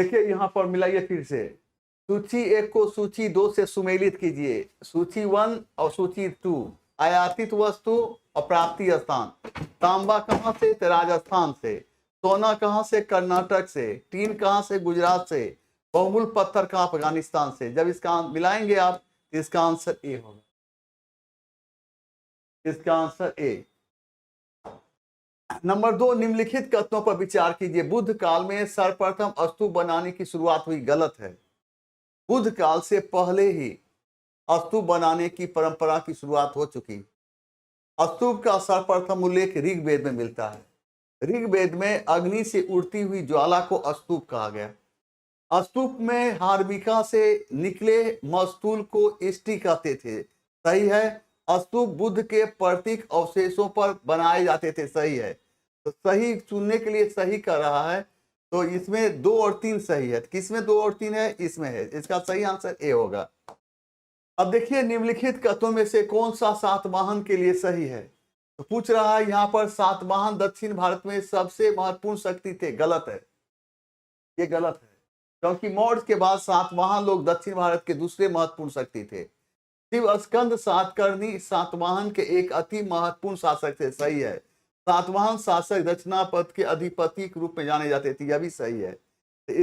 देखिए यहाँ पर मिलाइए फिर से, सूची 1 को सूची 2 से सुमेलित कीजिए। सूची 1 और सूची 2, आयातित वस्तु और प्राप्ति स्थान। तांबा कहाँ से? तो राजस्थान से। सोना कहाँ से? कर्नाटक से। टीन कहाँ से? गुजरात से। बहुमूल्य पत्थर कहाँ? अफगानिस्तान से। जब इसका मिलाएंगे आप, इसका आंसर ए होगा। इसका आंसर ए। नंबर 2, निम्नलिखित कथनों पर विचार कीजिए। बुद्ध काल में सर्वप्रथम स्तूप बनाने की शुरुआत हुई। गलत है। बुद्ध काल से पहले ही स्तूप बनाने की परंपरा की शुरुआत हो चुकी। स्तूप का सर्वप्रथम उल्लेख ऋग्वेद में मिलता है। ऋग्वेद में अग्नि से उड़ती हुई ज्वाला को स्तूप कहा गया। स्तूप में हार्मिका से निकले मस्तूल को इष्टि कहते थे। सही है। स्तूप बुद्ध के प्रतीक अवशेषों पर बनाए जाते थे। सही है। तो सही चुनने के लिए सही कर रहा है। तो इसमें 2 और 3 सही है। किसमें 2 और 3 है? इसमें है। इसका सही आंसर ए होगा। अब देखिए, निम्नलिखित कथनों में से कौन सा सातवाहन के लिए सही है? तो पूछ रहा है यहाँ पर, सातवाहन दक्षिण भारत में सबसे महत्वपूर्ण शक्ति थे। गलत है। ये गलत है, क्योंकि मौर्य के बाद सातवाहन लोग दक्षिण भारत के दूसरे महत्वपूर्ण शक्ति थे। शिव स्कंद सातकर्णी सातवाहन के एक अति महत्वपूर्ण शासक थे। सही है। सातवाहन शासक दक्षिणापथ के अधिपति के रूप में जाने जाते थे। यह भी सही है।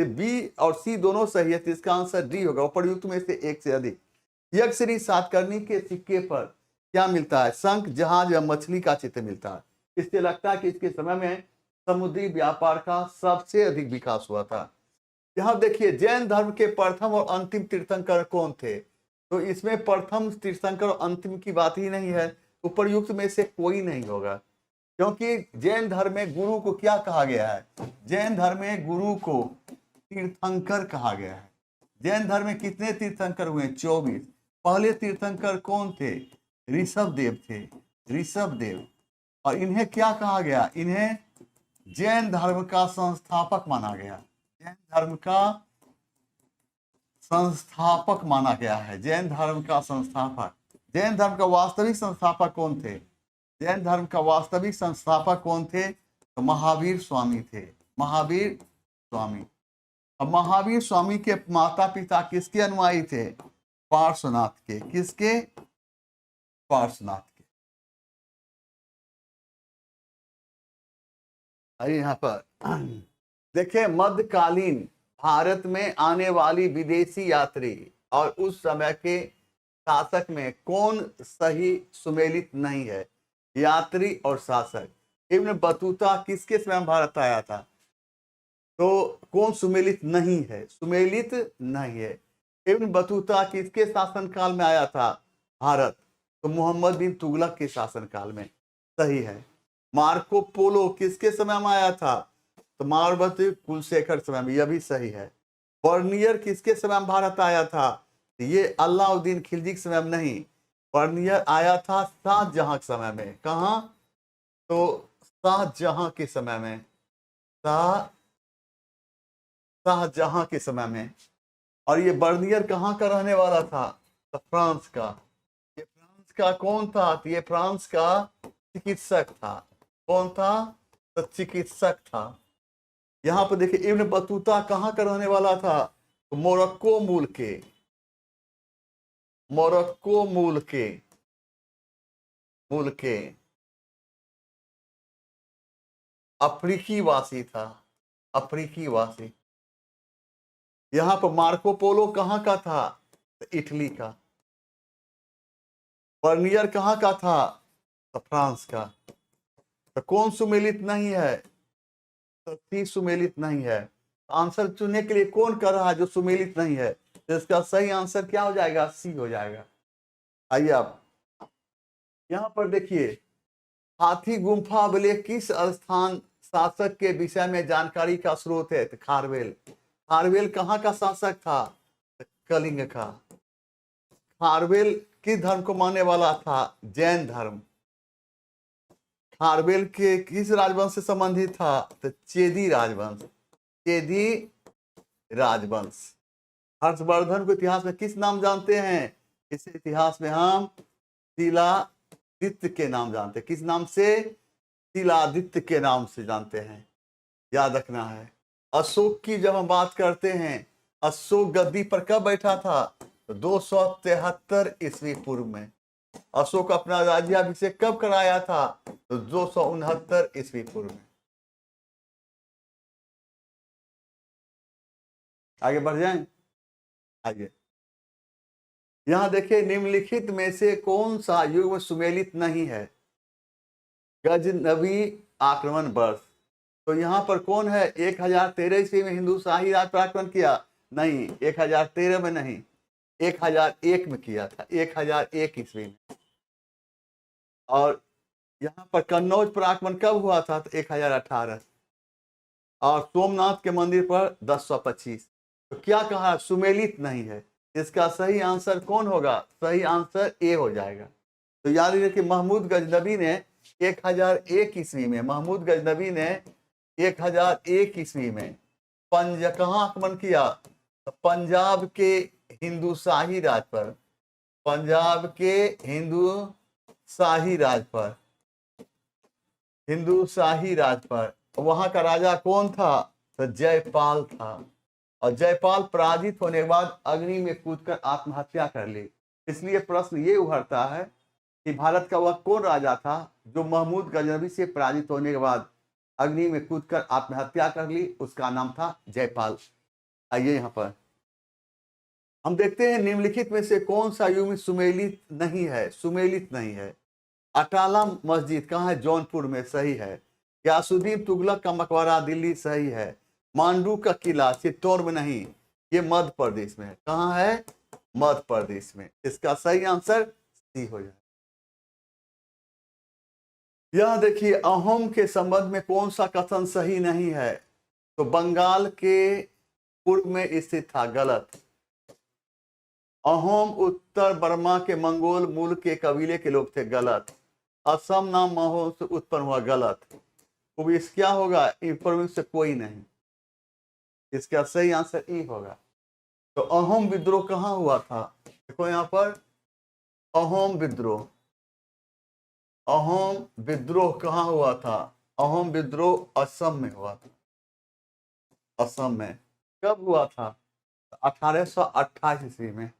बी और सी दोनों सही है। तो इसका आंसर डी होगा। उपर्युक्त में से एक से अधिक। यक्षश्री सातकर्णी के सिक्के पर क्या मिलता है? शंख, जहाज या मछली का चित्र मिलता है। इससे लगता है कि इसके समय में समुद्री व्यापार का सबसे अधिक विकास हुआ था। यहाँ देखिए, जैन धर्म के प्रथम और अंतिम तीर्थंकर कौन थे? तो इसमें प्रथम तीर्थंकर और अंतिम की बात ही नहीं है। उपर्युक्त में से कोई नहीं होगा, क्योंकि जैन धर्म में गुरु को क्या कहा गया है? जैन धर्म में गुरु को तीर्थंकर कहा गया है। जैन धर्म में कितने तीर्थंकर हुए? 24। पहले तीर्थंकर कौन थे? ऋषभ देव थे। ऋषभ देव। और इन्हें क्या कहा गया? इन्हें जैन धर्म का संस्थापक माना गया। जैन धर्म का संस्थापक माना गया है। जैन धर्म का संस्थापक। जैन धर्म का वास्तविक संस्थापक कौन थे? जैन धर्म का वास्तविक संस्थापक कौन थे? तो महावीर स्वामी थे। महावीर स्वामी। अब महावीर स्वामी के माता पिता किसके अनुयायी थे? पार्श्वनाथ के। किसके? पार्श्वनाथ के। अरे यहाँ पर देखिए, मध्यकालीन भारत में आने वाली विदेशी यात्री और उस समय के शासक में कौन सही सुमेलित नहीं है? यात्री और शासक। इब्न बतूता किसके समय भारत आया था? तो कौन सुमेलित नहीं है? सुमेलित नहीं है। इब्न बतूता किसके शासनकाल में आया था भारत? तो मोहम्मद बिन तुगलक के शासनकाल में। सही है। मार्को पोलो किसके समय में आया था? तो मारवती कुलशेखर समय में। यह भी सही है। बर्नियर किसके समय में भारत आया था? तो ये अलाउद्दीन खिलजी के समय में नहीं। बर्नियर आया था शाहजहां के समय में। कहाँ? तो शाहजहां के समय में। शाहजहां के समय में। और ये बर्नियर कहाँ का रहने वाला था? तो फ्रांस का। ये फ्रांस का कौन था? तो ये फ्रांस का चिकित्सक था। कौन था? तो चिकित्सक था। यहाँ पर देखिए, इब्न बतूता कहाँ का रहने वाला था? तो मोरक्को मूल के। मोरक्को मूल के। अफ्रीकी वासी था। अफ्रीकी वासी। यहाँ पर मार्को पोलो कहाँ का था? तो इटली का। बर्नियर कहाँ का था? तो फ्रांस का। तो कौन सुमेलित नहीं है? तो सी सुमेलित नहीं है। आंसर चुनने के लिए कौन कर रहा है जो सुमेलित नहीं है? तो इसका सही आंसर क्या हो जाएगा? सी हो जाएगा। आइए आप यहाँ पर देखिए, हाथी गुम्फा अभिलेख किस स्थान शासक के विषय में जानकारी का स्रोत है? तो खारवेल। खारवेल कहाँ का शासक था? तो कलिंग का। खारवेल किस धर्म को मानने वाला था? जैन धर्म। खारवेल के किस राजवंश से संबंधित था? तो चेदी राजवंश। चेदी राजवंश। हर्षवर्धन को इतिहास में किस नाम जानते हैं? इस इतिहास में हम शिलादित्य के नाम जानते हैं। किस नाम से? शिलादित्य के नाम से जानते हैं। याद रखना है। अशोक की जब हम बात करते हैं, अशोक गद्दी पर कब बैठा था? तो 273 ईस्वी पूर्व में। अशोक अपना राज्याभिषेक कब कराया था? तो 269 ईस्वी पूर्व में। आगे बढ़ जाएं। आगे यहां देखिए, निम्नलिखित में से कौन सा युग सुमेलित नहीं है? गजनवी आक्रमण वर्ष। तो यहाँ पर कौन है? 1013 ईस्वी में हिंदू शाही राज पर आक्रमण किया? नहीं, 1013 में नहीं, 1001 में किया था, 1001 ईस्वी में। और यहाँ पर कन्नौज पर आक्रमण कब हुआ था? तो 1018। और सोमनाथ के मंदिर पर 1025। तो क्या कहा? सुमेलित नहीं है। इसका सही आंसर कौन होगा? सही आंसर ए हो जाएगा। तो याद रखिए कि महमूद गजनबी ने 1001 ईस्वी में, महमूद गजनबी ने 1001 ईस्वी में कहाँ आक्रमण किया? तो पंजाब के हिंदू शाही राज पर, पंजाब के हिंदू शाही राज पर, हिंदू शाही राज पर। वहां का राजा कौन था? तो जयपाल था। और जयपाल पराजित होने के बाद अग्नि में कूदकर आत्महत्या कर ली। इसलिए प्रश्न ये उभरता है कि भारत का वह कौन राजा था जो महमूद गजनबी से पराजित होने के बाद अग्नि में कूदकर आत्महत्या कर ली? उसका नाम था जयपाल। आइए यहाँ पर हम देखते हैं, निम्नलिखित में से कौन सा युग सुमेलित नहीं है? सुमेलित नहीं है। अटाला मस्जिद कहाँ है? जौनपुर में, सही है। गयासुद्दीन तुगलक का मकबरा दिल्ली, सही है। मांडू का किला चित्तौड़ में नहीं, ये मध्य प्रदेश में है। कहाँ है? मध्य प्रदेश में। इसका सही आंसर सी हो जाए। यह देखिए, अहोम के संबंध में कौन सा कथन सही नहीं है? तो बंगाल के पूर्व में स्थित था, गलत। अहोम उत्तर बर्मा के मंगोल मूल के कबीले के लोग थे, गलत। असम नाम महो से उत्पन्न हुआ, गलत। तो इस क्या होगा? इन से कोई नहीं। इसका सही आंसर ई होगा। तो अहोम विद्रोह कहाँ हुआ था? देखो यहाँ पर, अहोम विद्रोह, अहोम विद्रोह कहाँ हुआ था? अहोम विद्रोह असम में हुआ था। असम में कब हुआ था? 1828 ईस्वी में।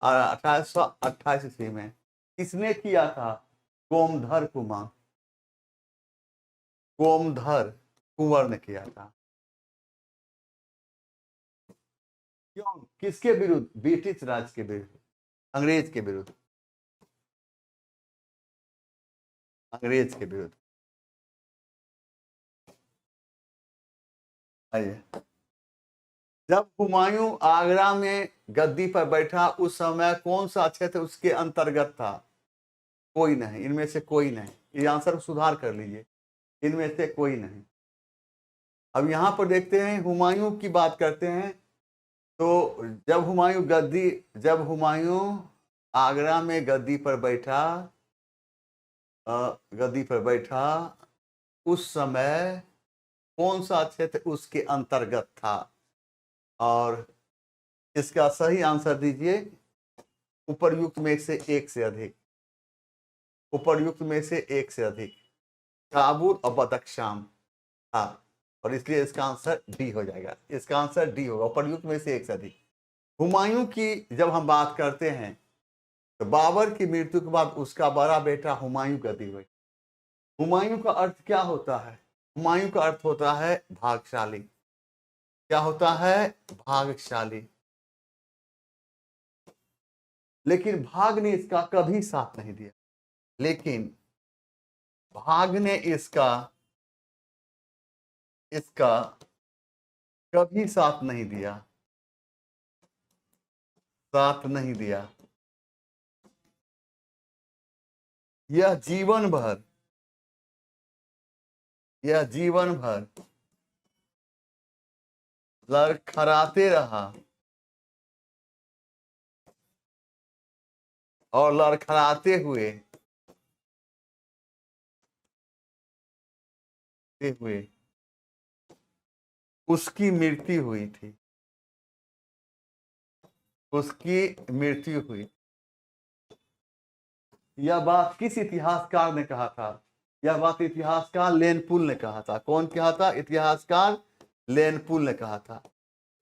1828 ईस्वी में। किसने किया था? कोमधर कुमार, कोमधर कुंवर ने किया था। क्यों? किसके विरुद्ध? ब्रिटिश राज के विरुद्ध, अंग्रेज के विरुद्ध, अंग्रेज के विरुद्ध। आइए, जब हुमायूं आगरा में गद्दी पर बैठा उस समय कौन सा क्षेत्र उसके अंतर्गत था? कोई नहीं, इनमें से कोई नहीं। ये आंसर सुधार कर लीजिए, इनमें से कोई नहीं। अब यहां पर देखते हैं, हुमायूं की बात करते हैं। तो जब हुमायूं आगरा में गद्दी पर बैठा, गद्दी पर बैठा, उस समय कौन सा क्षेत्र उसके अंतर्गत था? और इसका सही आंसर दीजिए, उपर्युक्त में से एक से अधिक, उपर्युक्त में से एक से अधिक, काबुल और बदख्शान था। और इसलिए इसका आंसर डी हो जाएगा। इसका आंसर डी होगा, उपर्युक्त में से एक से अधिक। हुमायूं की जब हम बात करते हैं तो बाबर की मृत्यु के बाद उसका बड़ा बेटा हुमायूं गद्दी हुए। हुमायूं का अर्थ क्या होता है? हुमायूं का अर्थ होता है भाग्यशाली। क्या होता है? भाग्यशाली। लेकिन भाग ने इसका कभी साथ नहीं दिया। लेकिन भाग ने इसका कभी साथ नहीं दिया, साथ नहीं दिया। यह जीवन भर, यह जीवन भर लड़खड़ाते रहा और लड़खड़ाते हुए उसकी मृत्यु हुई थी, उसकी मृत्यु हुई। यह बात किस इतिहासकार ने कहा था? यह बात इतिहासकार लेनपुल ने कहा था। कौन कहा था? इतिहासकार लेनपुल ने कहा था।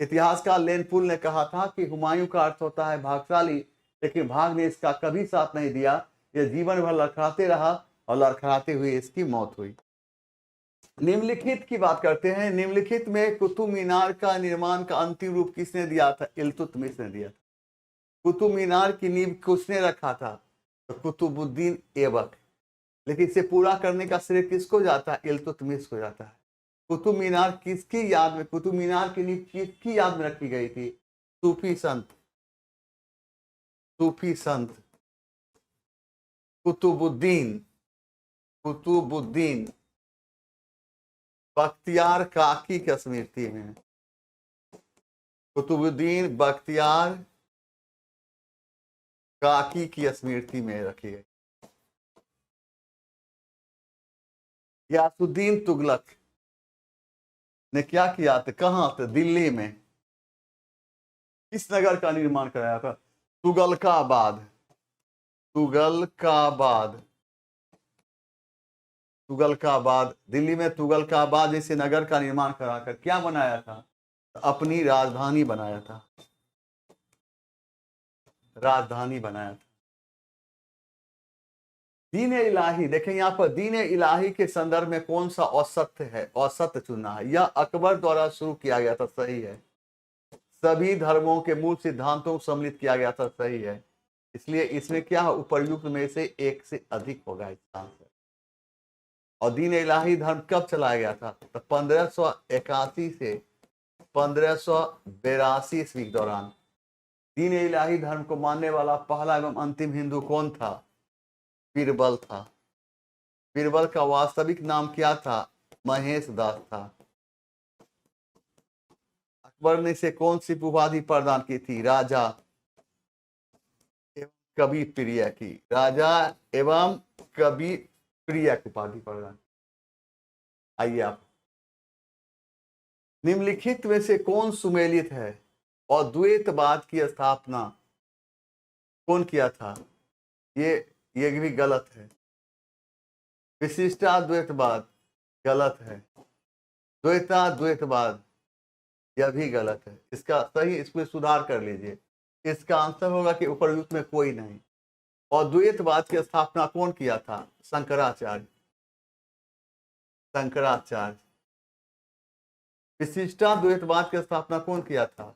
इतिहासकार लेनपुल ने कहा था कि हुमायूं का अर्थ होता है भाग्यशाली, लेकिन भाग ने इसका कभी साथ नहीं दिया। यह जीवन भर लड़खड़ाते रहा और लड़खड़ाते हुए इसकी मौत हुई। निम्नलिखित की बात करते हैं। निम्नलिखित में कुतुब मीनार का निर्माण का अंतिम रूप किसने दिया था? इल्तुतमिश ने दिया था। कुतुब मीनार की नींव किसने रखा था? तो कुतुबुद्दीन ऐबक। लेकिन इसे पूरा करने का श्रेय किसको जाता है? इल्तुतमिश को जाता है। कुतुब मीनार किसकी याद में, कुतुब मीनार की नींव किसकी याद में रखी गई थी? सूफी संत कुतुबुद्दीन बख्तियार काकी की स्मृति में, कुतुबुद्दीन बख्तियार काकी की स्मृति में रखी गई। गियासुद्दीन तुगलक ने क्या किया था? कहां था? दिल्ली में। किस नगर का निर्माण कराया था? तुगलकाबाद। दिल्ली में तुगलकाबाद जैसे नगर का निर्माण कराकर क्या बनाया था? अपनी राजधानी बनाया था। दीन इलाही, देखें यहाँ पर दीन इलाही के संदर्भ में कौन सा औसत है? औसत चुनना है। यह अकबर द्वारा शुरू किया गया था, सही है। सभी धर्मों के मूल सिद्धांतों को सम्मिलित किया गया था, सही है। इसलिए इसमें क्या है? उपर्युक्त में से एक से अधिक होगा इसका आंसर। और दीन इलाही धर्म कब चलाया गया था? तो 1581 से 1582 ईस्वी के दौरान। दीन इलाही धर्म को मानने वाला पहला एवं अंतिम हिंदू कौन था? बीरबल था। बीरबल का वास्तविक नाम क्या था? महेश दास था। अकबर ने इसे कौन सी उपाधि प्रदान की थी? राजा एवं कवि प्रिय की। राजा एवं कवि प्रिय की उपाधि प्रदान। आइए आप, निम्नलिखित में से कौन सुमेलित है और द्वैतवाद की स्थापना कौन किया था? ये भी गलत है। विशिष्टाद्वैतवाद गलत है। द्वैताद्वैतवाद यह भी गलत है। इसका सही, इसमें सुधार कर लीजिए। इसका आंसर होगा कि उपर्युक्त में कोई नहीं। और द्वैतवाद की स्थापना कौन किया था? शंकराचार्य। विशिष्टाद्वैतवाद की स्थापना कौन किया था?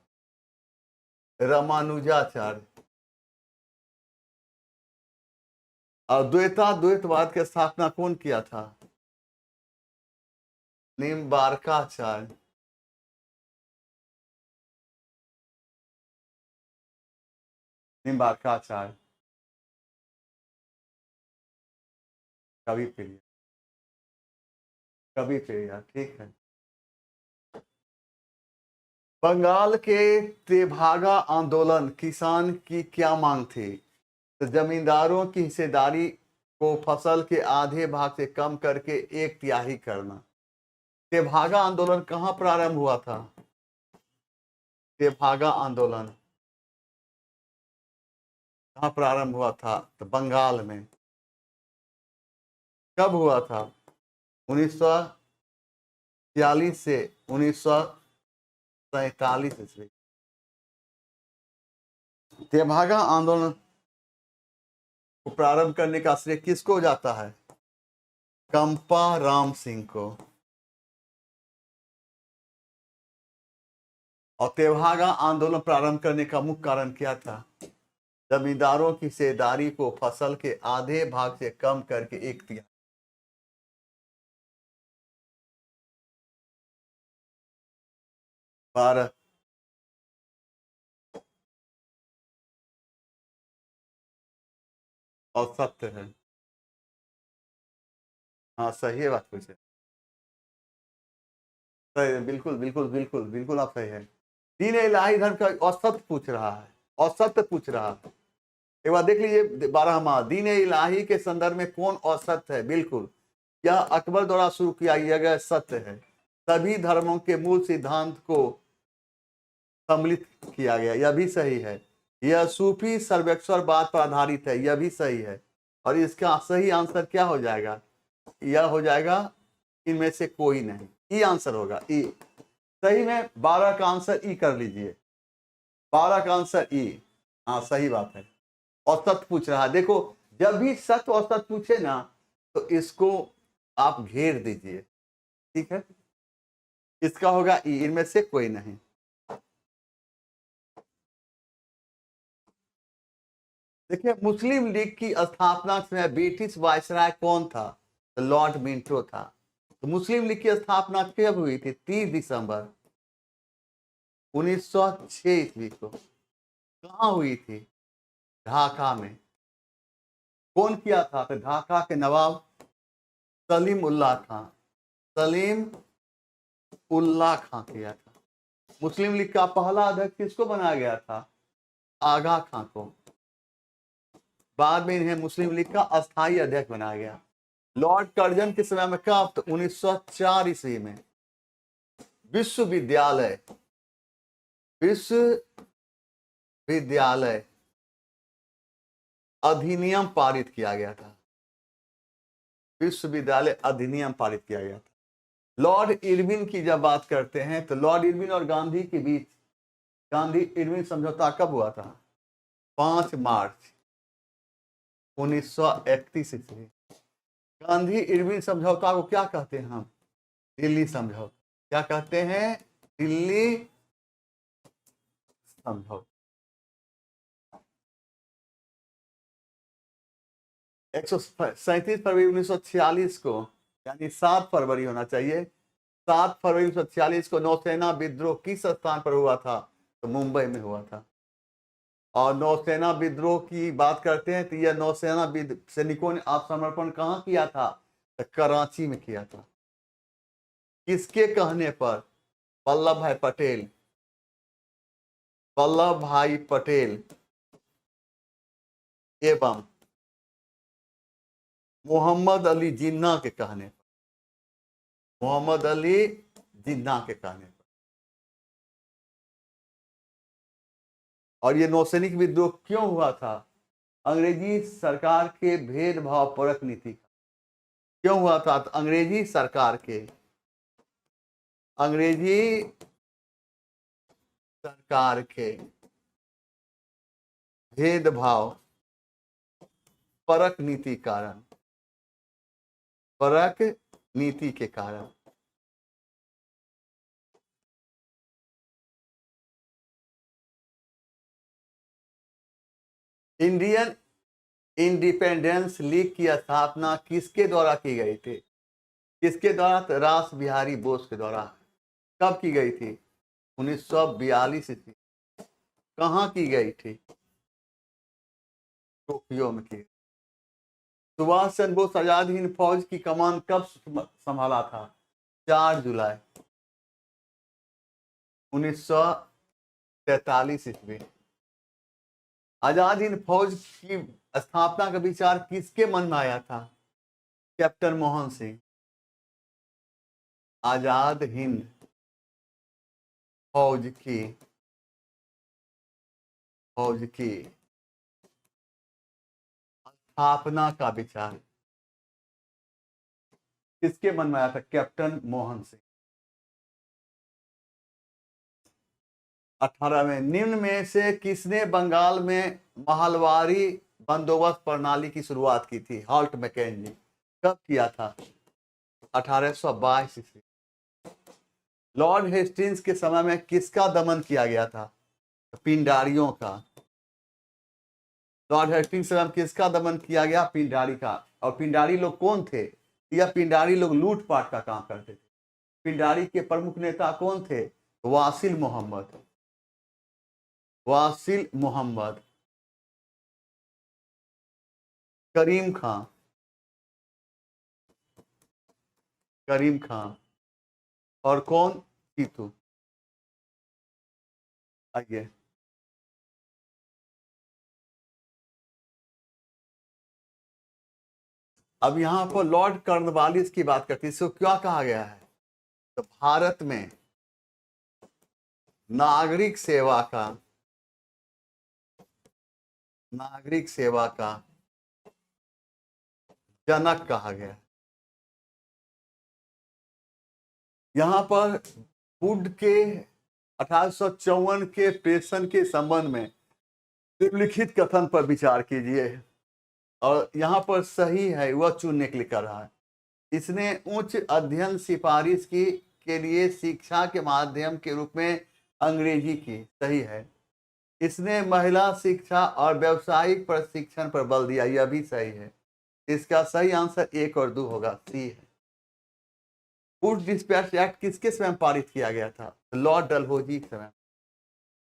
रामानुजाचार्य। और द्वैताद्वैतवाद की स्थापना कौन किया था? निम्बार्काचार्य। कवि प्रिय, ठीक है। बंगाल के तेभागा आंदोलन किसान की क्या मांग थी? तो जमींदारों की हिस्सेदारी को फसल के आधे भाग से कम करके 1/3 करना। तेभागा आंदोलन कहां प्रारंभ हुआ था? तेभागा आंदोलन कहां प्रारंभ हुआ था? तो बंगाल में। कब हुआ था? 1946 से 1947 ईस्वी। तेभागा आंदोलन को प्रारंभ करने का श्रेय किसको जाता है? कंपा राम सिंह को। और तेभागा आंदोलन प्रारंभ करने का मुख्य कारण क्या था? जमींदारों की हिस्सेदारी को फसल के आधे भाग से कम करके 1/3। भारत और सत्य है। हाँ, सही है, बात कुछ है। सही है, बिल्कुल बिल्कुल बिल्कुल बिल्कुल, आप सही है। दीन इलाही धर्म का औसत पूछ रहा है, औसत पूछ रहा है। एक बार देख लीजिए 12वां, दीन इलाही के संदर्भ में कौन औसत है? बिल्कुल, यह अकबर द्वारा शुरू किया गया सत्य है। सभी धर्मों के मूल सिद्धांत को सम्मिलित किया गया, यह भी सही है। यह सूफी सर्वेश्वरवाद पर आधारित है, यह भी सही है। और इसका सही आंसर क्या हो जाएगा? यह हो जाएगा इनमें से कोई नहीं। ई आंसर होगा, ई। सही में 12 का आंसर ई कर लीजिए, 12 का आंसर ई। हाँ सही बात है। औसत पूछ रहा है, देखो जब भी सत औसत पूछे ना तो इसको आप घेर दीजिए, ठीक है। इसका होगा ई, इनमें से कोई नहीं। देखिए मुस्लिम लीग की स्थापना में ब्रिटिश वायसराय कौन था? तो लॉर्ड मिंटो था। तो मुस्लिम लीग की स्थापना कब हुई थी? 30 दिसंबर 1906 ईस्वी को। कहाँ हुई थी? ढाका में। कौन किया था? तो ढाका के नवाब सलीम उल्लाह खां, सलीम उल्लाह खां किया था। मुस्लिम लीग का पहला अध्यक्ष किसको बनाया गया था? आगा खां को। बाद में इन्हें मुस्लिम लीग का अस्थायी अध्यक्ष बनाया गया। लॉर्ड कर्जन के समय में कब? तो 1904 ईस्वी में विश्वविद्यालय अधिनियम पारित किया गया था। विश्वविद्यालय अधिनियम पारित किया गया था। लॉर्ड इरविन की जब बात करते हैं तो लॉर्ड इरविन और गांधी के बीच गांधी इरविन समझौता कब हुआ था? 5 मार्च 1931 ईस्वी। गांधी इरविन समझौता को क्या कहते हैं हम? दिल्ली समझौता। क्या कहते हैं? दिल्ली समझौता। 137 फरवरी 1946 को, यानी 7 फरवरी होना चाहिए, 7 फरवरी 1946 को नौसेना विद्रोह किस स्थान पर हुआ था? तो मुंबई में हुआ था। और नौसेना विद्रोह की बात करते हैं तो यह नौसेना सैनिकों ने आत्मसमर्पण कहाँ किया था? तो कराची में किया था। किसके कहने पर? वल्लभ भाई पटेल, वल्लभ भाई पटेल एवं मोहम्मद अली जिन्ना के कहने पर, मोहम्मद अली जिन्ना के कहने पर। और ये नौसैनिक विद्रोह क्यों हुआ था? अंग्रेजी सरकार के भेदभाव परक नीति का क्यों हुआ था? तो अंग्रेजी सरकार के भेदभाव परक नीति कारण, परक नीति के कारण। इंडियन इंडिपेंडेंस लीग की स्थापना किसके द्वारा की गई थी? किसके द्वारा? तो रास बिहारी बोस के द्वारा। कब की गई थी? 1942 ईस्वी। कहाँ की गई थी? टोक्यो में की। सुभाष चंद्र बोस आजाद हिंद फौज की कमान कब संभाला था? 4 जुलाई 1943 ईस्वी। आजाद हिंद फौज की स्थापना का विचार किसके मन में आया था? कैप्टन मोहन सिंह। आजाद हिंद फौज की स्थापना का विचार किसके मन में आया था? कैप्टन मोहन सिंह। 18वें निम्न में से किसने बंगाल में महलवारी बंदोबस्त प्रणाली की शुरुआत की थी? Holt Mackenzie. कब किया था? 1822 ईस्वी। लॉर्ड हेस्टिंग्स के समय में किसका दमन किया गया था? पिंडारियों का। लॉर्ड हेस्टिंग्स के समय में किसका दमन किया गया? पिंडारी का। और पिंडारी लोग कौन थे? यह पिंडारी लोग लूटपाट का काम करते थे। पिंडारी के प्रमुख नेता कौन थे? वासिल मोहम्मद। वासिल मोहम्मद, करीम खान, करीम खान और कौन? टीटू। आइए, अब यहां पर लॉर्ड कॉर्नवालिस की बात करती है। इसको क्या कहा गया है? तो भारत में नागरिक सेवा का जनक कहा गया। यहां पर वुड के 1854 के पेशन के संबंध में निम्नलिखित कथन पर विचार कीजिए, और यहाँ पर सही है वह चुनने के लिए कर रहा है। इसने उच्च अध्ययन सिफारिश की के लिए शिक्षा के माध्यम के रूप में अंग्रेजी की, सही है। इसने महिला शिक्षा और व्यावसायिक प्रशिक्षण पर बल दिया, यह भी सही है। इसका सही आंसर 1 और 2 होगा, सी है। वुड डिस्पैच एक्ट किसके समय पारित किया गया था? लॉर्ड डलहौजी के समय,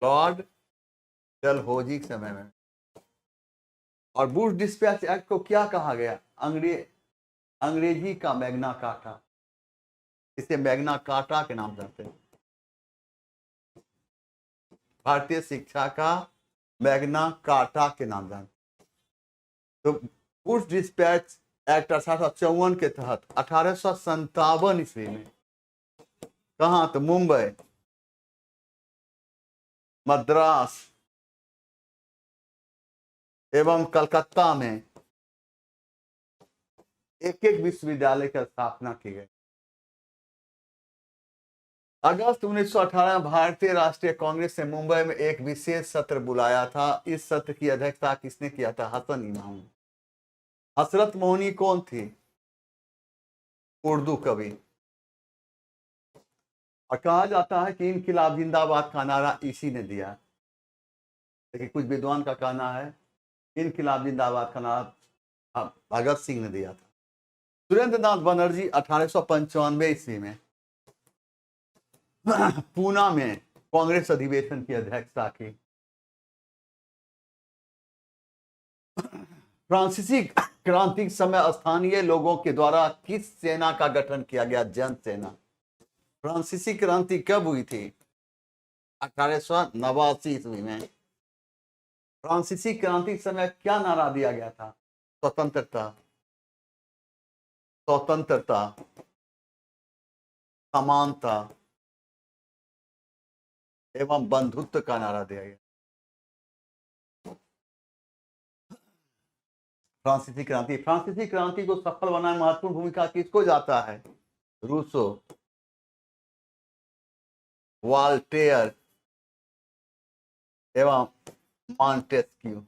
लॉर्ड डलहौजी के समय में। और वुड डिस्पैच एक्ट को क्या कहा गया? अंग्रेजी का मैग्ना कार्टा, इसे मैग्ना कार्टा के नाम जानते हैं। भारतीय शिक्षा का मैग्ना कार्टा के नाम जानते हैं। तो वुड डिस्पैच एक्ट 1854 के तहत 1857 ईस्वी में कहां? तो मुंबई, मद्रास एवं कलकत्ता में एक एक विश्वविद्यालय की स्थापना की गई। अगस्त 1918 भारतीय राष्ट्रीय कांग्रेस ने मुंबई में एक विशेष सत्र बुलाया था। इस सत्र की अध्यक्षता किसने किया था? हसन इमाम। हसरत मोहनी कौन थी? उर्दू कवि। और कहा जाता है कि इनकिलाब जिंदाबाद का नारा इसी ने दिया, लेकिन कुछ विद्वान का कहना है इनकिलाब जिंदाबाद का नारा भगत सिंह ने दिया था। सुरेंद्र नाथ बनर्जी 1895 ईस्वी में पूना में कांग्रेस अधिवेशन की अध्यक्षता की। फ्रांसीसी क्रांति के समय स्थानीय लोगों के द्वारा किस सेना का गठन किया गया? जन सेना। फ्रांसीसी क्रांति कब हुई थी? 1889 ईस्वी में। फ्रांसीसी क्रांति के समय क्या नारा दिया गया था? स्वतंत्रता, स्वतंत्रता, समानता एवं बंधुत्व का नारा दिया गया। फ्रांसीसी क्रांति को सफल बनाने में महत्वपूर्ण भूमिका किसको जाता है? रूसो, वॉल्टेयर एवं मॉन्टेस्क्यू।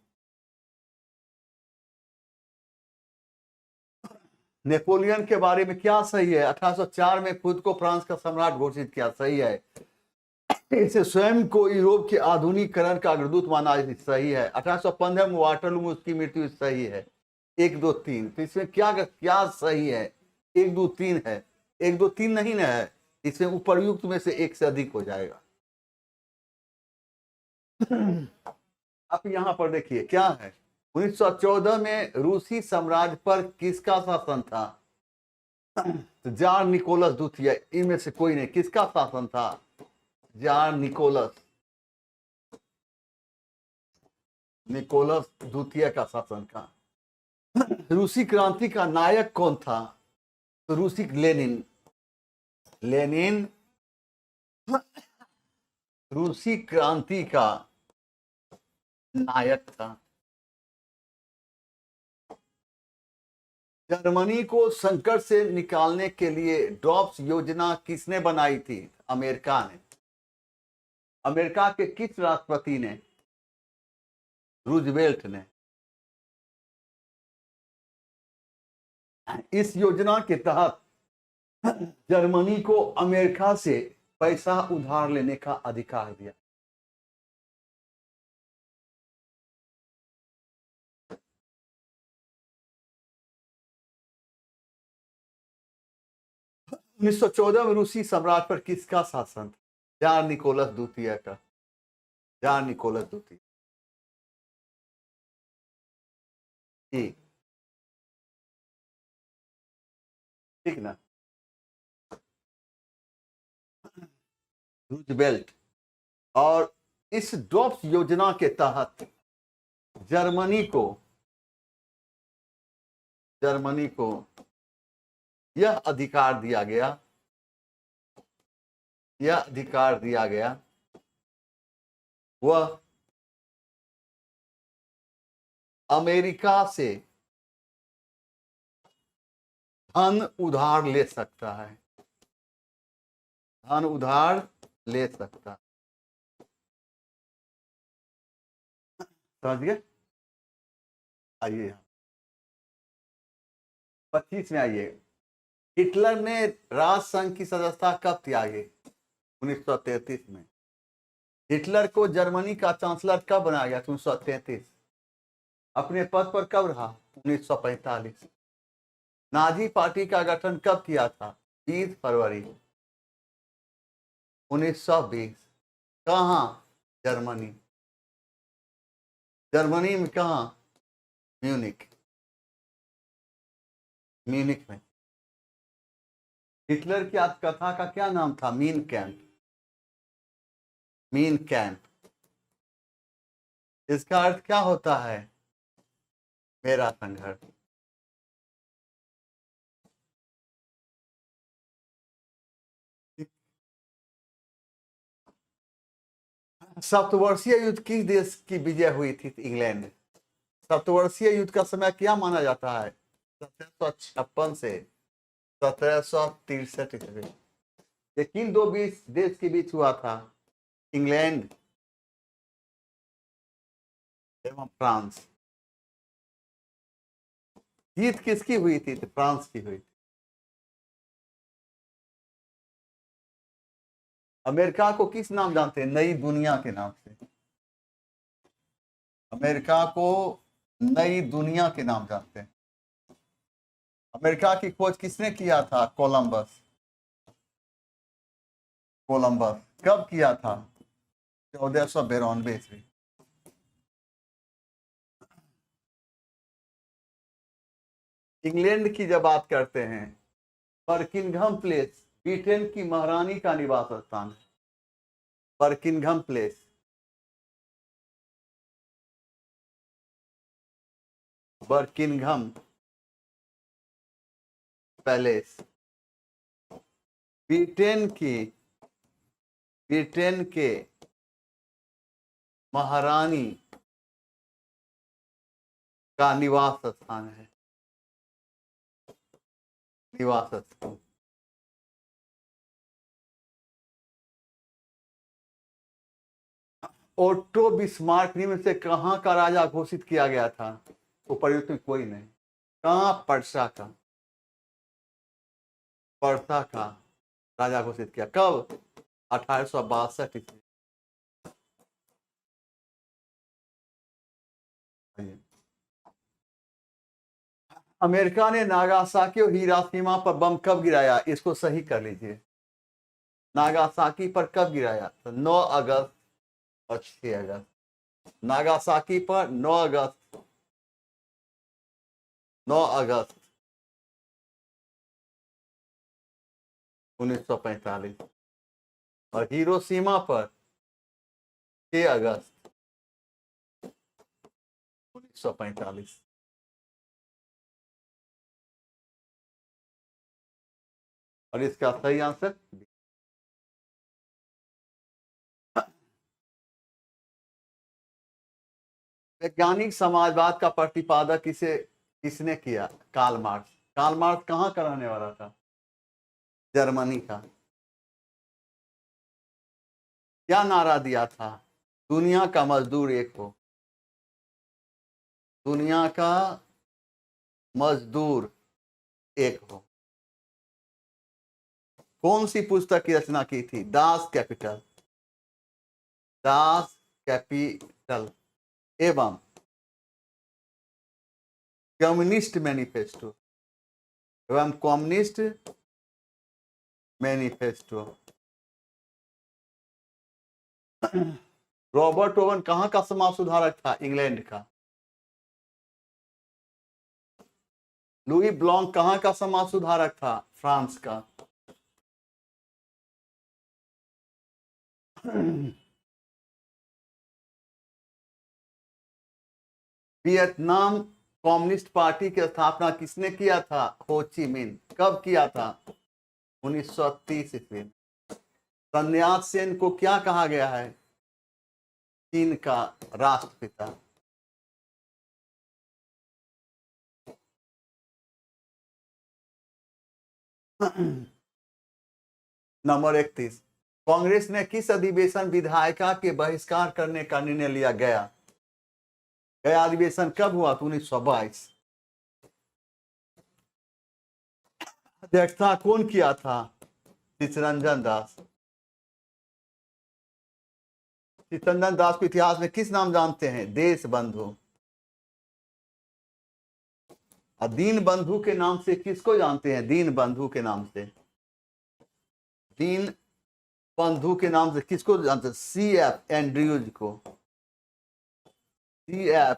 नेपोलियन के बारे में क्या सही है? 1804 में खुद को फ्रांस का सम्राट घोषित किया, सही है। इसे स्वयं को यूरोप के आधुनिकीकरण का अग्रदूत माना, सही है। 1815 में वाटरलू में उसकी मृत्यु, सही है। 1 2 3, तो इसमें क्या क्या सही है? 1 2 3 है, 1 2 3 नहीं ना है, इसमें उपर्युक्त में से एक से अधिक हो जाएगा। अब यहां पर देखिए क्या है, 1914 में रूसी साम्राज्य पर किसका शासन था? तो जार निकोलस द्वितीय, इनमें से कोई नहीं। किसका शासन था? जार निकोलस द्वितीय का शासन था। रूसी क्रांति का नायक कौन था? तो रूसी लेनिन रूसी क्रांति का नायक था। जर्मनी को संकट से निकालने के लिए ड्रॉप्स योजना किसने बनाई थी? अमेरिका ने। अमेरिका के किस राष्ट्रपति ने? रूजवेल्ट ने। इस योजना के तहत जर्मनी को अमेरिका से पैसा उधार लेने का अधिकार दिया। उन्नीस सौ 14 में रूसी सम्राट पर किसका शासन था? जार निकोलस द्वितीय का। जार निकोलस द्वितीय। ठीक ना? रूजवेल्ट। और इस ड्रॉप्स योजना के तहत जर्मनी को यह अधिकार दिया गया, वह अमेरिका से धन उधार ले सकता है। धन उधार ले सकता। समझ गए? आइए 25 में आइए। हिटलर ने राष्ट्रसंघ की सदस्यता कब त्यागी? 1933 में। हिटलर को जर्मनी का चांसलर कब बनाया गया? 1933। अपने पद पर कब रहा? 1945। नाजी पार्टी का गठन कब किया था? 20 फरवरी 1920। कहाँ? जर्मनी। जर्मनी में कहाँ? म्यूनिक। म्यूनिक में। हिटलर की आत्मकथा का क्या नाम था? Mean camp. Mean camp. इसका अर्थ क्या होता है? मेरा संघर्ष। सप्तवर्षीय युद्ध किस देश की विजय हुई थी? इंग्लैंड। सप्तवर्षीय युद्ध का समय क्या माना जाता है? 1756 से 1763 ईस्वी। ये किन दो बीच देश के बीच हुआ था? इंग्लैंड एवं फ्रांस। जीत किसकी हुई थी? तो फ्रांस की हुई थी। अमेरिका को किस नाम जानते हैं? नई दुनिया के नाम से। अमेरिका को नई दुनिया के नाम जानते हैं। अमेरिका की खोज किसने किया था? कोलंबस। कोलंबस कब किया था? 1492 ईस्वी। इंग्लैंड की जब बात करते हैं, बर्किंघम प्लेस ब्रिटेन की महारानी का निवास स्थान है। Buckingham place. Buckingham palace Britain की ब्रिटेन के महारानी का निवास स्थान है। निवास स्थान। ओटो बिस्मार्क निम्न से कहाँ का राजा घोषित किया गया था? उपर्युक्त में कोई नहीं। कहाँ? पर्सा का। पर्सा का राजा घोषित किया कब? 1862 ईस्वी। अमेरिका ने नागासाकी और हिरोशिमा पर बम कब गिराया? इसको सही कर लीजिए। नागासाकी पर कब गिराया? तो 9 अगस्त और 6 अगस्त। नागासाकी पर 9 अगस्त। 9 अगस्त 1945। और हिरोशिमा पर 6 अगस्त 1945। और इसका सही आंसर वैज्ञानिक समाजवाद का प्रतिपादक किसने किया? Karl Marx. कार्ल मार्क्स कहाँ का रहने वाला था? जर्मनी का। क्या नारा दिया था? दुनिया का मजदूर एक हो। दुनिया का मजदूर एक हो। कौन सी पुस्तक की रचना की थी? Das Kapital. दास कैपिटल एवं कम्युनिस्ट मैनिफेस्टो। एवं कम्युनिस्ट मैनिफेस्टो। रॉबर्ट ओवन कहाँ का समाज सुधारक था? इंग्लैंड का। लुई ब्लॉन्क कहाँ का समाज सुधारक था? फ्रांस का। वियतनाम कम्युनिस्ट पार्टी की स्थापना किसने किया था? हो ची मिन। कब किया था? 1930 ईस्वी। सन्यास सेन को क्या कहा गया है? चीन का राष्ट्रपिता। नंबर 31। कांग्रेस ने किस अधिवेशन विधायिका के बहिष्कार करने का निर्णय लिया? गया अधिवेशन कब हुआ? 1922। अध्यक्षता कौन किया था? चित्तरंजन दास। चित्तरंजन दास को इतिहास में किस नाम जानते हैं? देश बंधु। और दीन बंधु के नाम से किसको जानते हैं? दीन बंधु के नाम से, दीन बंधु के नाम से किसको जानते हैं? CF एंड्रयूज को। CF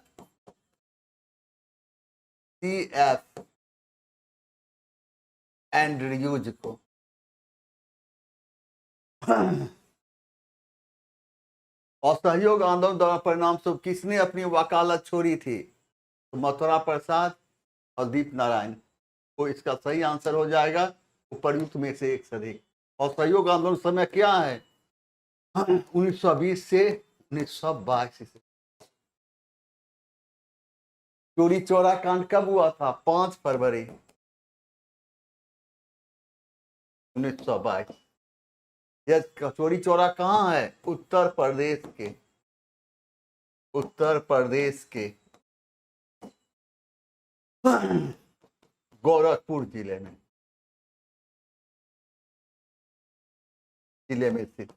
एंड्रयूज को। असहयोग आंदोलन द्वारा परिणाम स्वरूप किसने अपनी वकालत छोड़ी थी? तो मथुरा प्रसाद और दीप नारायण। तो इसका सही आंसर हो जाएगा उपर्युक्त में से एक से अधिक। असहयोग आंदोलन समय क्या है? 1920 से 1922 से। चोरी चौरा कांड कब हुआ था? 5 फरवरी 1922। यह चोरी चौरा कहाँ है? उत्तर प्रदेश के, उत्तर प्रदेश के गोरखपुर जिले में स्थित।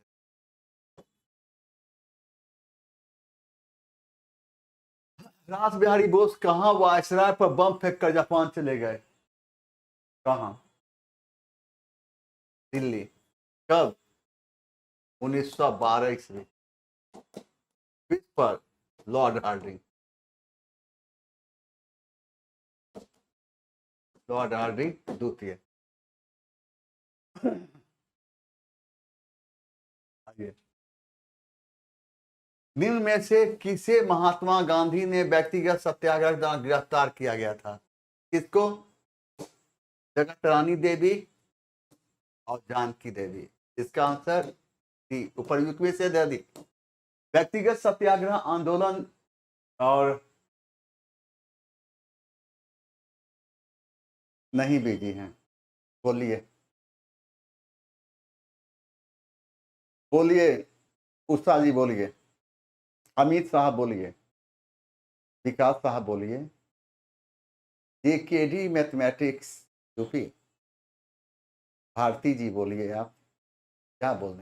रास बिहारी बोस कहाँ वायसराय पर बम फेंक कर जापान चले गए? कहाँ? दिल्ली। कब? 1912 ईस्वी। किस पर? Lord Hardinge. लॉर्ड हार्डिंग द्वितीय। निम्न में से किसे महात्मा गांधी ने व्यक्तिगत सत्याग्रह द्वारा गिरफ्तार किया गया था? किसको? जगत रानी देवी और जानकी देवी। इसका आंसर डी, उपर्युक्त में से अधिक। व्यक्तिगत सत्याग्रह आंदोलन और नहीं बीजी हैं। बोलिए बोलिए, उषा जी बोलिए, अमित साहब बोलिए, विकास साहब बोलिए, JKD मैथमेटिक्स यूपी, भारती जी बोलिए। आप क्या बोल रहे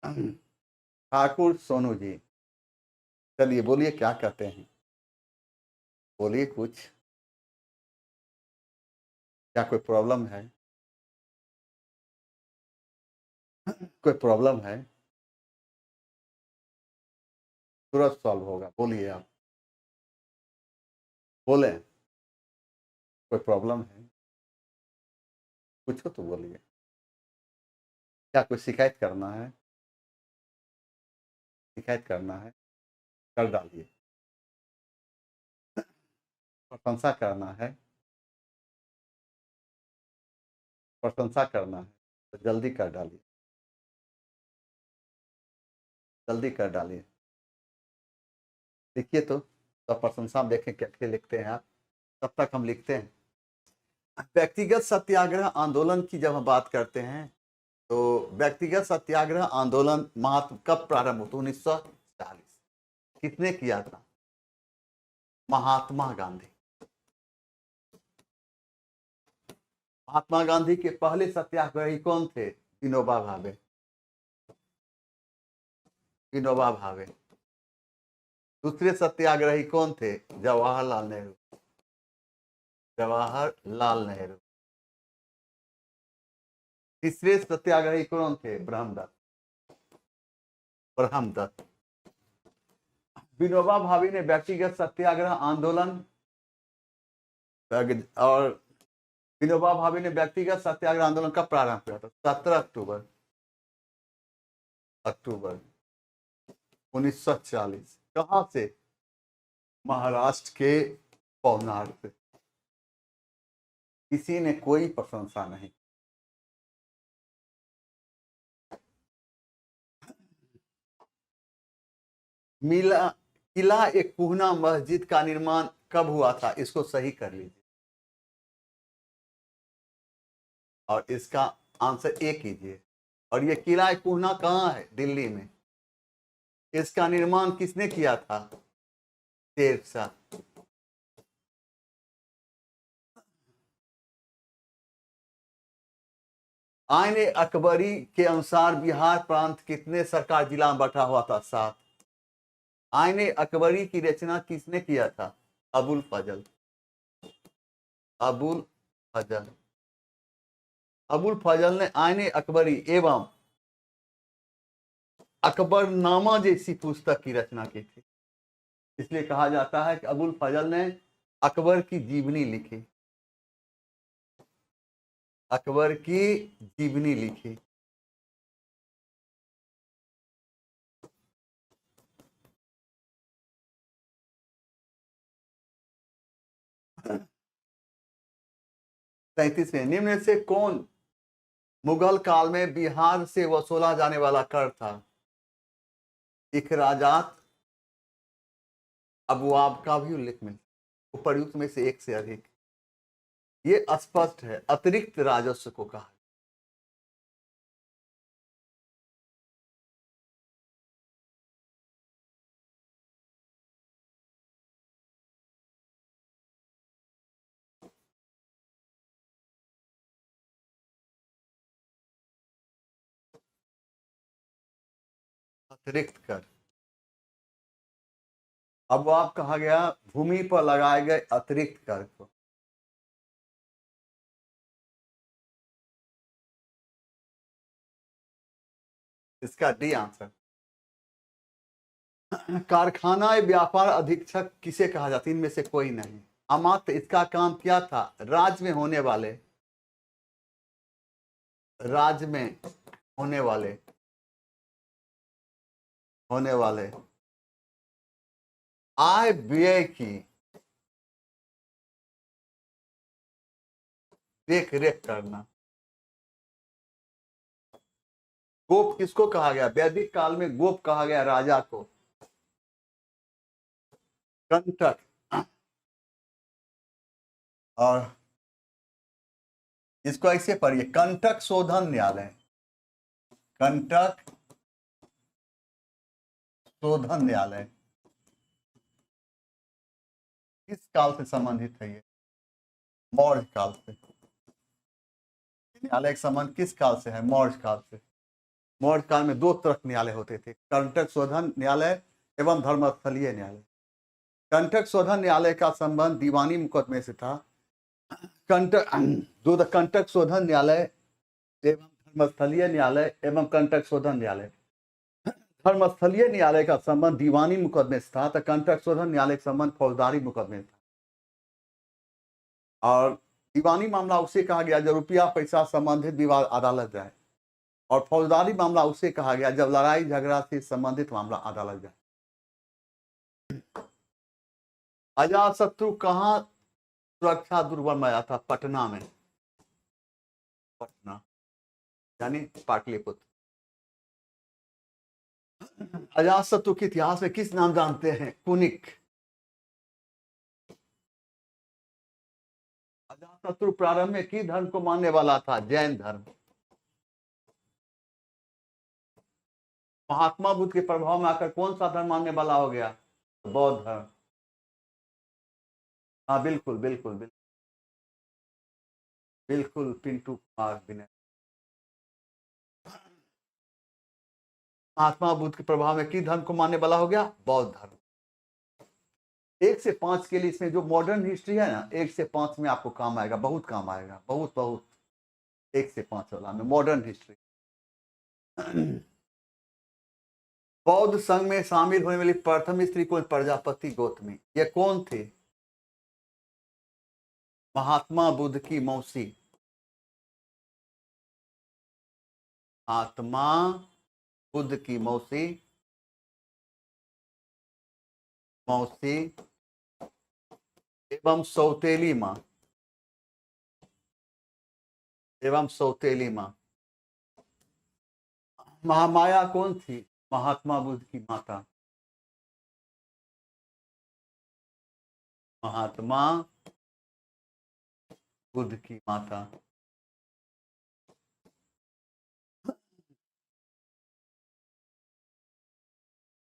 हैं? ठाकुर सोनू जी, चलिए बोलिए क्या कहते हैं? बोलिए कुछ। क्या कोई प्रॉब्लम है? कोई प्रॉब्लम है? तुरंत सॉल्व होगा। बोलिए आप, बोले। कोई प्रॉब्लम है? कुछ हो तो बोलिए। क्या कोई शिकायत करना है? शिकायत करना है, कर डालिए। प्रशंसा करना है, प्रशंसा करना है तो जल्दी कर डालिए, जल्दी कर डालिए। लिखिए तो प्रशंसा देखें क्या लिखते हैं आप। तब तक हम लिखते हैं। व्यक्तिगत सत्याग्रह आंदोलन की जब हम बात करते हैं तो व्यक्तिगत सत्याग्रह आंदोलन महात्मा कब प्रारंभ हुआ? 1940। किसने किया था? महात्मा गांधी। महात्मा गांधी के पहले सत्याग्रही कौन थे? विनोबा भावे। विनोबा भावे। दूसरे सत्याग्रही कौन थे? जवाहरलाल नेहरू। जवाहरलाल नेहरू। तीसरे सत्याग्रही कौन थे? ब्रह्मदत्त। ब्रह्मदत्त। विनोबा भावे ने व्यक्तिगत सत्याग्रह आंदोलन और विनोबा भावे ने व्यक्तिगत सत्याग्रह आंदोलन कब प्रारंभ किया था? 17 अक्टूबर 1940। कहां से? महाराष्ट्र के पवनार से। किसी ने कोई प्रशंसा नहीं। मिला किला एक पूहना मस्जिद का निर्माण कब हुआ था? इसको सही कर लीजिए और इसका आंसर ए कीजिए। और ये किला कुहना कहाँ है? दिल्ली में। इसका निर्माण किसने किया था? शेरशाह। आईन अकबरी के अनुसार बिहार प्रांत कितने सरकार जिला में बटा हुआ था? 7। आईन अकबरी की रचना किसने किया था? अबुल फजल। अबुल फजल। अबुल फजल ने आईन अकबरी एवं अकबरनामा जैसी पुस्तक की रचना की थी। इसलिए कहा जाता है कि अबुल फजल ने अकबर की जीवनी लिखी। अकबर की जीवनी लिखी। तैतीसवें, निम्न से कौन मुगल काल में बिहार से वसूला जाने वाला कर था? इखराजात, अबवाब का भी उल्लेख मिलता, उपर्युक्त में से एक से अधिक। ये स्पष्ट है, अतिरिक्त राजस्व को कहा। अतिरिक्त कर। अबवाब कहा गया भूमि पर लगाए गए अतिरिक्त कर को। इसका डी आंसर। कारखाना व्यापार अधीक्षक किसे कहा जाता है? इनमें से कोई नहीं। अमात्य इसका काम क्या था? राज्य में होने वाले, राज्य में होने वाले आय व्यय की देख रेख करना। गोप किसको कहा गया? वैदिक काल में गोप कहा गया राजा को। कंटक। और इसको ऐसे पढ़िए, कंटक शोधन न्यायालय। कंटक शोधन न्यायालय किस काल से संबंधित है? ये मौर्य काल से। न्यायालय का संबंध किस काल से है? मौर्य काल से। मौर्य काल में दो तरह के न्यायालय होते थे, कंटक शोधन न्यायालय एवं धर्मस्थलीय न्यायालय। कंटक शोधन न्यायालय का संबंध दीवानी मुकदमे से था। कंटक शोधन न्यायालय एवं धर्मस्थलीय न्यायालय एवं कंटक शोधन न्यायालय। धर्मस्थलीय न्यायालय का संबंध दीवानी मुकदमे से था, तो कंटक शोधन न्यायालय का संबंध फौजदारी मुकदमे था। और दीवानी मामला उसे कहा गया जब रुपया पैसा संबंधित विवाद अदालत जाए, और फौजदारी मामला उसे कहा गया जब लड़ाई झगड़ा से संबंधित मामला अदालत जाए। अजातशत्रु कहाँ सुरक्षा दुर्ग बनवाया था? पटना में। पटना यानी पाटलिपुत्र। अजातशत्रु के इतिहास में किस नाम जानते हैं? कुनिक। अजातशत्रु प्रारंभ में किस धर्म को मानने वाला था? जैन धर्म। महात्मा बुद्ध के प्रभाव में आकर कौन सा धर्म मानने वाला हो गया? बौद्ध धर्म। हाँ बिल्कुल बिल्कुल बिल्कुल बिल्कुल, पिंटू कुमार विनय। महात्मा बुद्ध के प्रभाव में किस धर्म को मानने वाला हो गया? बौद्ध धर्म। 1 से 5 के लिए इसमें जो मॉडर्न हिस्ट्री है ना, 1 से 5 में आपको काम आएगा, बहुत काम आएगा, बहुत बहुत। 1 से 5 वाला में मॉडर्न हिस्ट्री। बौद्ध संघ में शामिल होने वाली प्रथम स्त्री कौन? प्रजापति गौतमी। ये कौन थे? महात्मा बुद्ध की मौसी। महात्मा बुद्ध की मौसी। मौसी एवं सौतेली मां। एवं सौतेली मां। महामाया कौन थी? महात्मा बुद्ध की माता। महात्मा बुद्ध की माता।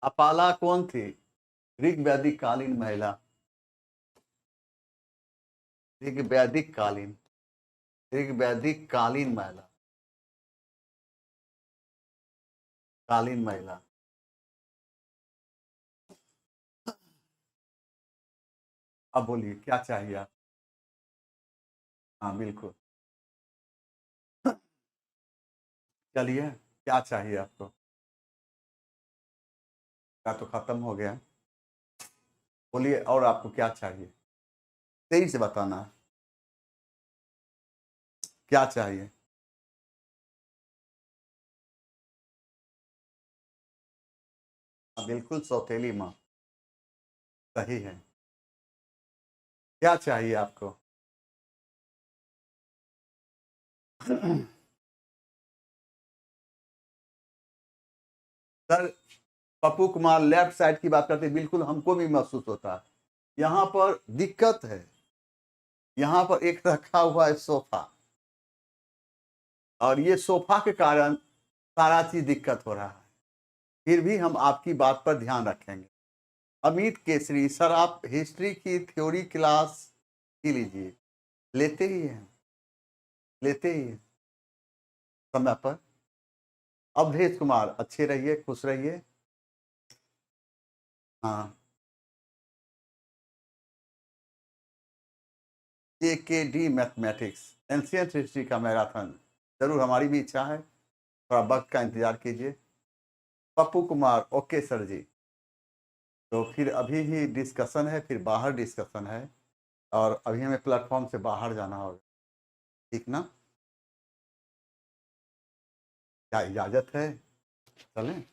अपाला कौन थी? ऋग वैदिक कालीन महिला। ऋग वैदिक कालीन, ऋग वैदिक कालीन महिला, कालीन महिला। अब बोलिए क्या चाहिए आप? हाँ बिल्कुल, चलिए क्या चाहिए आपको? क्या तो खत्म हो गया, बोलिए और आपको क्या चाहिए? तेजी से बताना है, क्या चाहिए? हाँ, बिल्कुल सौतेली माँ, सही है। क्या चाहिए आपको? Sir Pappu Kumar left side की बात करते, बिल्कुल हमको भी महसूस होता है। यहाँ पर दिक्कत है, यहाँ पर एक रखा हुआ है सोफा, और ये सोफा के कारण सारा चीज दिक्कत हो रहा है। फिर भी हम आपकी बात पर ध्यान रखेंगे। अमित केसरी सर, आप हिस्ट्री की थ्योरी क्लास ही लीजिए, लेते ही हैं, लेते ही हैं समय पर। अवधेश कुमार अच्छे रहिए, खुश रहिए। हाँ, JKD मैथमेटिक्स एंशियंट हिस्ट्री का मैराथन, जरूर हमारी भी इच्छा है, थोड़ा वक्त का इंतजार कीजिए। पप्पू कुमार ओके सर जी। तो फिर अभी ही डिस्कशन है, फिर बाहर डिस्कशन है, और अभी हमें प्लेटफॉर्म से बाहर जाना होगा, ठीक ना? क्या इजाजत है? चलें।